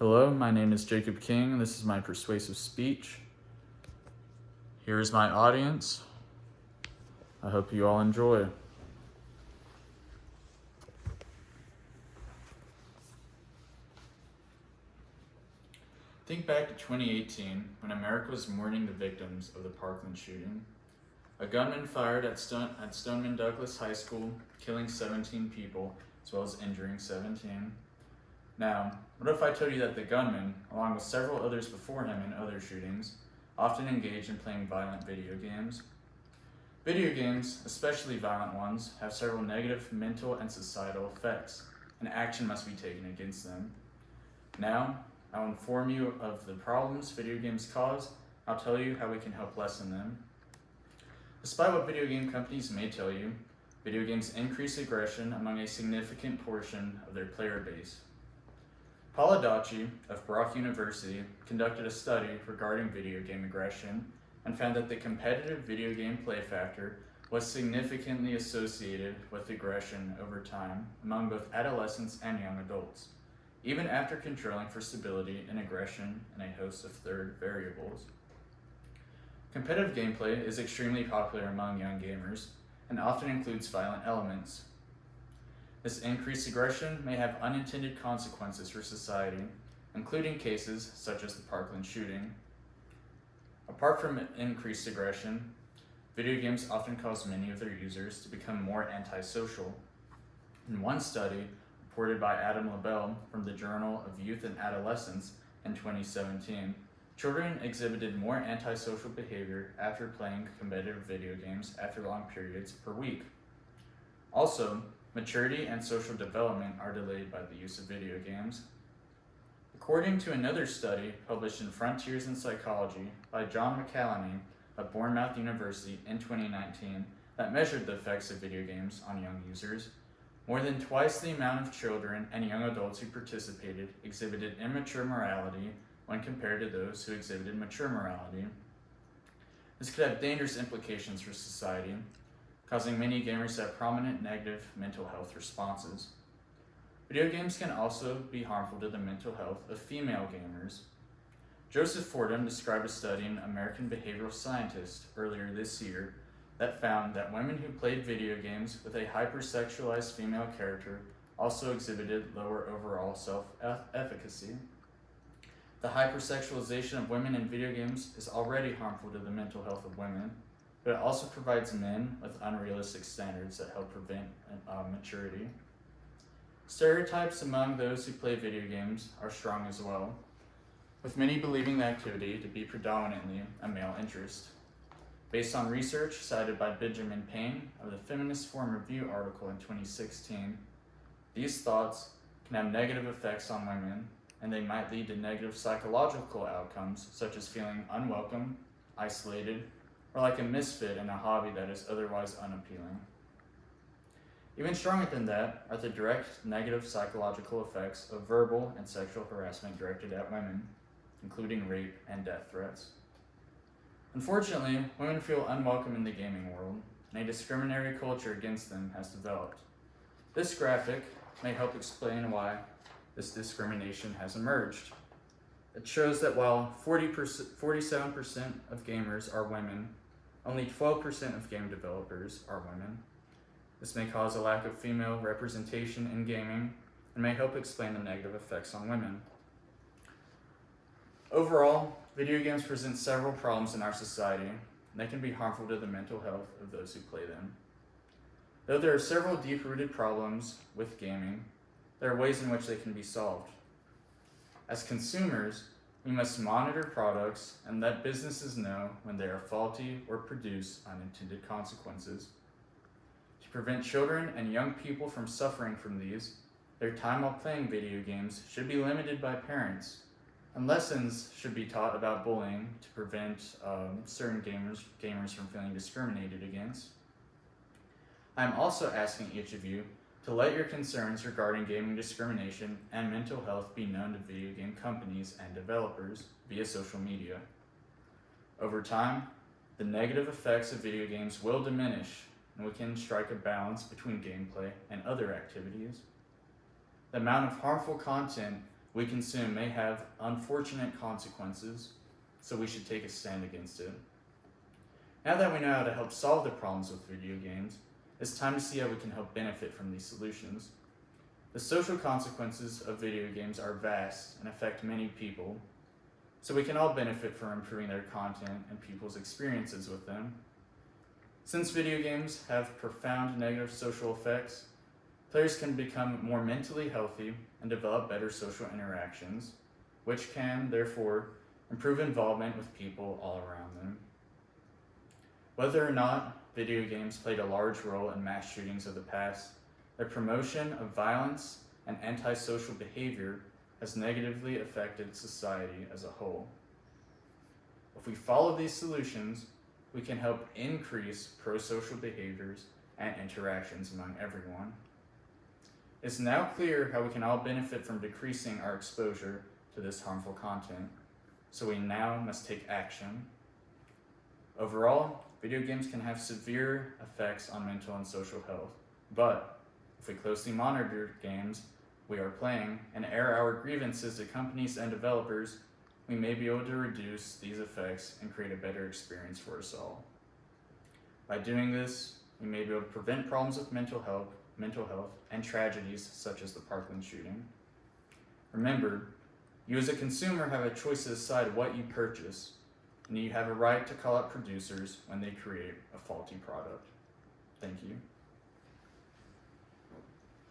Hello, my name is Jacob King, and this is my persuasive speech. Here is my audience. I hope you all enjoy. Think back to 2018, when America was mourning the victims of the Parkland shooting. A gunman fired at Stoneman Douglas High School, killing 17 people, as well as injuring 17. Now, what if I told you that the gunman, along with several others before him in other shootings, often engaged in playing violent video games? Video games, especially violent ones, have several negative mental and societal effects, and action must be taken against them. Now, I'll inform you of the problems video games cause. I'll tell you how we can help lessen them. Despite what video game companies may tell you, video games increase aggression among a significant portion of their player base. Paula Daci of Brock University conducted a study regarding video game aggression and found that the competitive video game play factor was significantly associated with aggression over time among both adolescents and young adults, even after controlling for stability and aggression in a host of third variables. Competitive gameplay is extremely popular among young gamers and often includes violent elements. This increased aggression may have unintended consequences for society, including cases such as the Parkland shooting. Apart from increased aggression, video games often cause many of their users to become more antisocial. In one study, reported by Adam Labelle from the Journal of Youth and Adolescence in 2017, children exhibited more antisocial behavior after playing competitive video games after long periods per week. Also, maturity and social development are delayed by the use of video games. According to another study published in Frontiers in Psychology by John McCallany of Bournemouth University in 2019 that measured the effects of video games on young users, more than twice the amount of children and young adults who participated exhibited immature morality when compared to those who exhibited mature morality. This could have dangerous implications for society, causing many gamers to have prominent negative mental health responses. Video games can also be harmful to the mental health of female gamers. Joseph Fordham described a study in American Behavioral Scientist earlier this year that found that women who played video games with a hypersexualized female character also exhibited lower overall self-efficacy. The hypersexualization of women in video games is already harmful to the mental health of women, but it also provides men with unrealistic standards that help prevent maturity. Stereotypes among those who play video games are strong as well, with many believing the activity to be predominantly a male interest. Based on research cited by Benjamin Payne of the Feminist Forum Review article in 2016, these thoughts can have negative effects on women, and they might lead to negative psychological outcomes such as feeling unwelcome, isolated, or like a misfit in a hobby that is otherwise unappealing. Even stronger than that are the direct negative psychological effects of verbal and sexual harassment directed at women, including rape and death threats. Unfortunately, women feel unwelcome in the gaming world, and a discriminatory culture against them has developed. This graphic may help explain why this discrimination has emerged. It shows that while 47% of gamers are women, only 12% of game developers are women. This may cause a lack of female representation in gaming and may help explain the negative effects on women. Overall, video games present several problems in our society, and they can be harmful to the mental health of those who play them. Though there are several deep-rooted problems with gaming, there are ways in which they can be solved. As consumers, we must monitor products and let businesses know when they are faulty or produce unintended consequences. To prevent children and young people from suffering from these, their time while playing video games should be limited by parents, and lessons should be taught about bullying to prevent certain gamers from feeling discriminated against. I am also asking each of you to let your concerns regarding gaming discrimination and mental health be known to video game companies and developers via social media. Over time, the negative effects of video games will diminish, and we can strike a balance between gameplay and other activities. The amount of harmful content we consume may have unfortunate consequences, so we should take a stand against it. Now that we know how to help solve the problems with video games, it's time to see how we can help benefit from these solutions. The social consequences of video games are vast and affect many people, so we can all benefit from improving their content and people's experiences with them. Since video games have profound negative social effects, players can become more mentally healthy and develop better social interactions, which can, therefore, improve involvement with people all around them. Whether or not video games played a large role in mass shootings of the past, their promotion of violence and antisocial behavior has negatively affected society as a whole. If we follow these solutions, we can help increase pro-social behaviors and interactions among everyone. It's now clear how we can all benefit from decreasing our exposure to this harmful content, so we now must take action. Overall, video games can have severe effects on mental and social health, but if we closely monitor games we are playing and air our grievances to companies and developers, we may be able to reduce these effects and create a better experience for us all. By doing this, we may be able to prevent problems with mental health, and tragedies such as the Parkland shooting. Remember, you as a consumer have a choice to decide what you purchase, and you have a right to call out producers when they create a faulty product. Thank you.